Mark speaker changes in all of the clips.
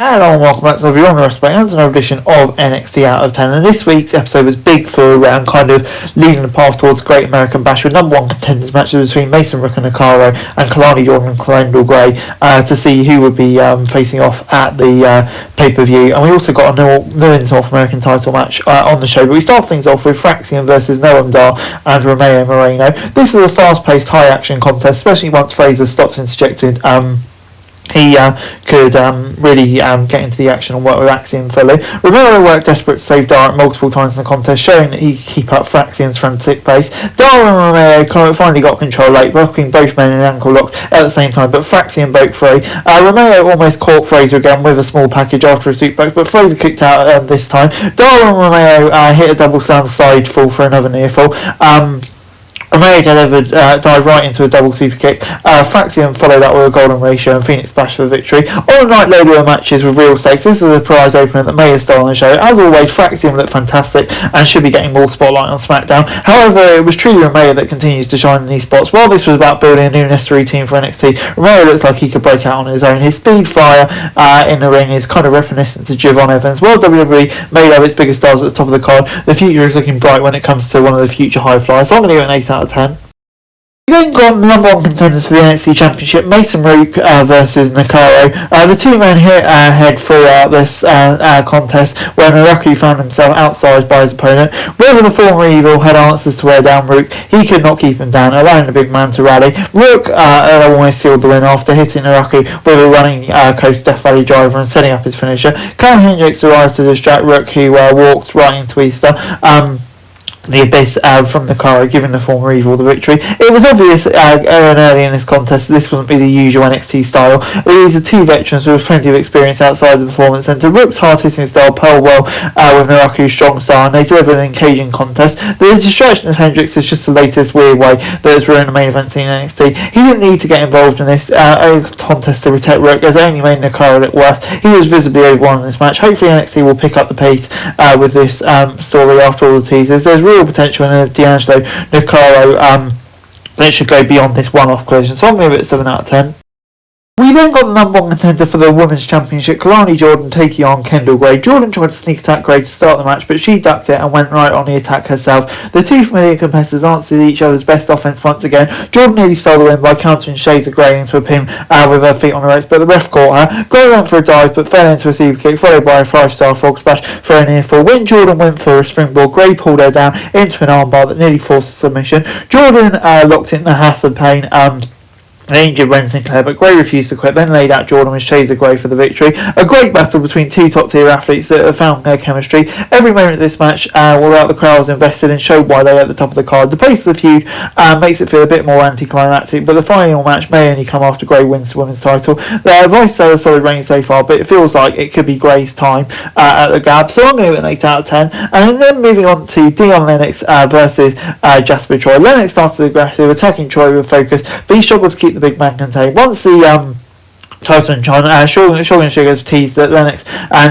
Speaker 1: Hello and welcome back to everyone. Another edition of NXT Out of 10, and this week's episode was big for kind of leading the path towards Great American Bash with number one contenders matches between Mason Rook and Nakaro and Kalani Jordan and Kendall Gray to see who would be facing off at the pay-per-view. And we also got a new North American title match on the show, but we start things off with Fraxian versus Noam Dar and Romeo Moreno. This was a fast-paced, high-action contest, especially once Fraser stopped interjecting. He could really get into the action and work with Axiom fully. Romero worked desperate to save Dar multiple times in the contest, showing that he could keep up Fraxian's frantic pace. Dar and Romero finally got control late, blocking both men in ankle locks at the same time, but Fraxian broke free. Romero almost caught Fraser again with a small package after a suplex, but Fraser kicked out this time. Dar and Romero hit a double stand side fall for another near fall. Romero delivered, dived right into a double super kick. Fraxian followed that with a golden ratio and Phoenix Splash for victory. On a night loaded with matches with real stakes, this is a prize opener that May has stolen the show. As always, Fraxian looked fantastic and should be getting more spotlight on SmackDown. However, it was truly Romero that continues to shine in these spots. While this was about building a new necessary team for NXT, Romero looks like he could break out on his own. His speed fire in the ring is kind of reminiscent to Javon Evans. While WWE made up its biggest stars at the top of the card, the future is looking bright when it comes to one of the future high flyers. So I'm going to give it an 8 out of 10. We then got the number one contenders for the NXT Championship, Mason Rook versus Nakaro. The two men hit head throughout this contest, where Naruki found himself outsized by his opponent. Whether the former Evil had answers to wear down Rook, he could not keep him down, allowing the big man to rally. Rook almost sealed the win after hitting Naruki with a running Coast Death Valley driver and setting up his finisher. Cam Hendricks arrived to distract Rook, who walked right into Easter. The Abyss from Nakaro, giving the former Evil the victory. It was obvious early in this contest this wouldn't be the usual NXT style. These are two veterans with plenty of experience outside the Performance Centre. Rook's hard-hitting style pearled well with Naraku's strong style, and they delivered an engaging contest. The distraction of Hendricks is just the latest weird way that has ruined the main event scene in NXT. He didn't need to get involved in this contest to protect Rook, as it only made Nakaro look worse. He was visibly overwhelmed in this match. Hopefully NXT will pick up the pace with this story after all the teasers. There's real potential in D'Angelo Nakaro that should go beyond this one-off collision, so I'm going to give it a 7 out of 10. We then got the number one contender for the Women's Championship, Kalani Jordan, taking on Kendall Gray. Jordan tried to sneak attack Gray to start the match, but she ducked it and went right on the attack herself. The two familiar competitors answered each other's best offense once again. Jordan nearly stole the win by countering shades of Gray into a pin with her feet on the ropes, but the ref caught her. Gray went for a dive, but fell into a super kick, followed by a 5-star frog splash for a near fall. When Jordan went for a springboard, Gray pulled her down into an armbar that nearly forced a submission. Jordan locked in the Hass of Pain. They injured Ren Sinclair, but Gray refused to quit, then laid out Jordan with shades of Gray for the victory. A great battle between two top-tier athletes that have found their chemistry. Every moment of this match, without the crowd was invested and showed why they were at the top of the card. The pace of the feud makes it feel a bit more anticlimactic, but the final match may only come after Gray wins the women's title. The Vice had a solid reign so far, but it feels like it could be Gray's time at the Gab, so I'm going to give it an 8 out of 10. And then moving on to Dion Lennox versus Jasper Troy. Lennox started aggressive, attacking Troy with focus, but he struggled to keep the big man contained. Once the title and John, Shogun Sugars teased that Lennox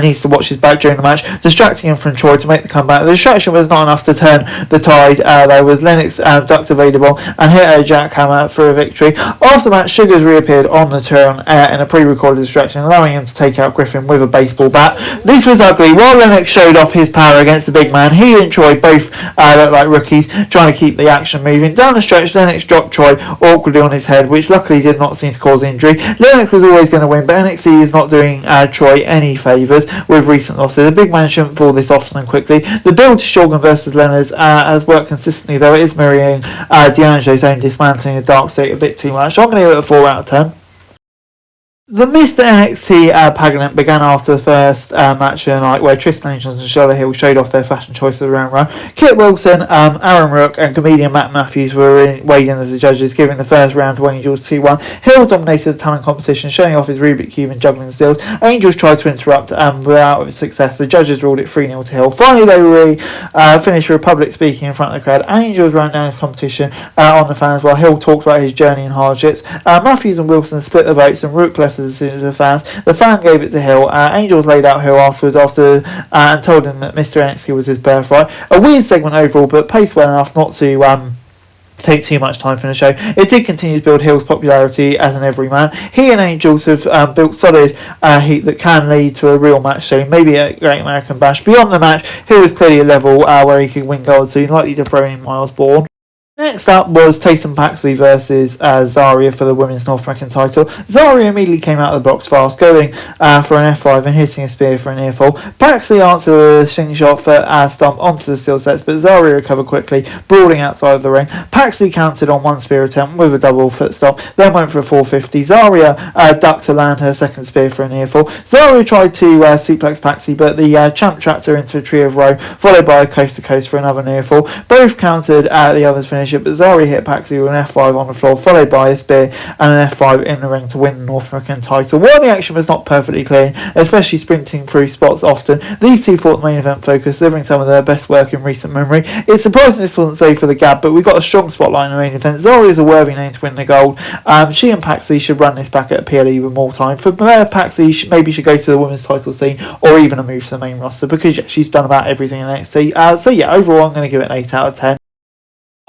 Speaker 1: needs to watch his back during the match, distracting him from Troy to make the comeback. The distraction was not enough to turn the tide. There was Lennox ducked available and hit a jackhammer for a victory. After the match, Sugars reappeared on the turn in a pre-recorded distraction, allowing him to take out Griffin with a baseball bat. This was ugly. While Lennox showed off his power against the big man, he and Troy both looked like rookies, trying to keep the action moving. Down the stretch, Lennox dropped Troy awkwardly on his head, which luckily did not seem to cause injury. Lennox was always going to win, but NXT is not doing Troy any favours with recent losses. The big man shouldn't fall this often and quickly. The build to Shogun versus Lennox has worked consistently, though it is mirroring D'Angelo's own dismantling the dark state a bit too much. So I'm going to give it a 4 out of 10. The Mr. NXT pageant began after the first match of the night, where Tristan Angels and Charlotte Hill showed off their fashion choices around run. Kit Wilson, Aaron Rook and comedian Matt Matthews were weighed in as the judges, giving the first round to Angels 2-1. Hill dominated the talent competition, showing off his Rubik Cube and juggling skills. Angels tried to interrupt without success. The judges ruled it 3-0 to Hill. Finally, they finished Republic speaking in front of the crowd. Angels ran down his competition on the fans, while Hill talked about his journey and hardships. Matthews and Wilson split the votes, and Rook left as soon as the fans. The fan gave it to Hill. Angels laid out Hill afterwards and told him that Mr. NXT was his birthright. A weird segment overall, but paced well enough not to take too much time from the show. It did continue to build Hill's popularity as an everyman. He and Angels have built solid heat that can lead to a real match soon, maybe a Great American Bash. Beyond the match, Hill was clearly a level where he could win gold soon, likely to throw in Miles Bourne. Next up was Tatum Paxley versus Zarya for the Women's North American title. Zarya immediately came out of the box fast, going for an F5 and hitting a spear for a near fall. Paxley answered a slingshot for a stomp onto the steel sets, but Zarya recovered quickly, brawling outside of the ring. Paxley countered on one spear attempt with a double foot stomp, then went for a 450. Zarya ducked to land her second spear for a near fall. Zarya tried to suplex Paxley, but the champ trapped her into a tree of woe, followed by a coast to coast for another near fall. Both countered the other's finish, but Zarya hit Paxley with an F5 on the floor, followed by a spear and an F5 in the ring to win the North American title. While the action was not perfectly clean, especially sprinting through spots often, these two fought the main event focus, delivering some of their best work in recent memory. It's surprising this wasn't saved for the gab, but we got a strong spotlight in the main event. Zarya is a worthy name to win the gold. She and Paxley should run this back at PLE even more time. For Paxley, maybe should go to the women's title scene or even a move to the main roster, because she's done about everything in NXT. Overall I'm going to give it an 8 out of 10.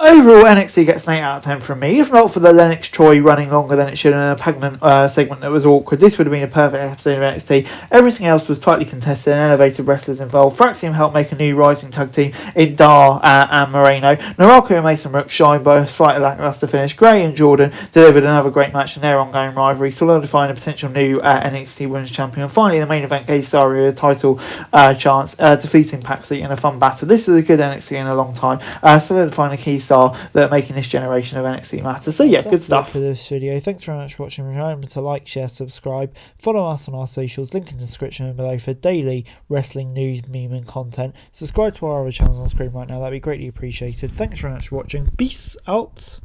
Speaker 1: Overall, NXT gets an 8 out of 10 from me. If not for the Lennox Troy running longer than it should in a pregnant segment that was awkward, this would have been a perfect episode of NXT. Everything else was tightly contested and elevated wrestlers involved. Fraxium helped make a new rising tag team in Dar and Moreno. Naraka and Mason Rook shined by a slightly lackluster finish. Gray and Jordan delivered another great match in their ongoing rivalry, solidifying a potential new NXT Women's Champion. Finally, the main event gave Zarya a title chance, defeating Paxley in a fun battle. This is a good NXT in a long time, solidifying a key star that are making this generation of NXT matter. So yeah, good stuff
Speaker 2: for this video. Thanks very much for watching. Remember to like, share, subscribe, follow us on our socials, link in the description below for daily wrestling news, meme and content. Subscribe to our other channels on screen right now, that'd be greatly appreciated. Thanks very much for watching. Peace out.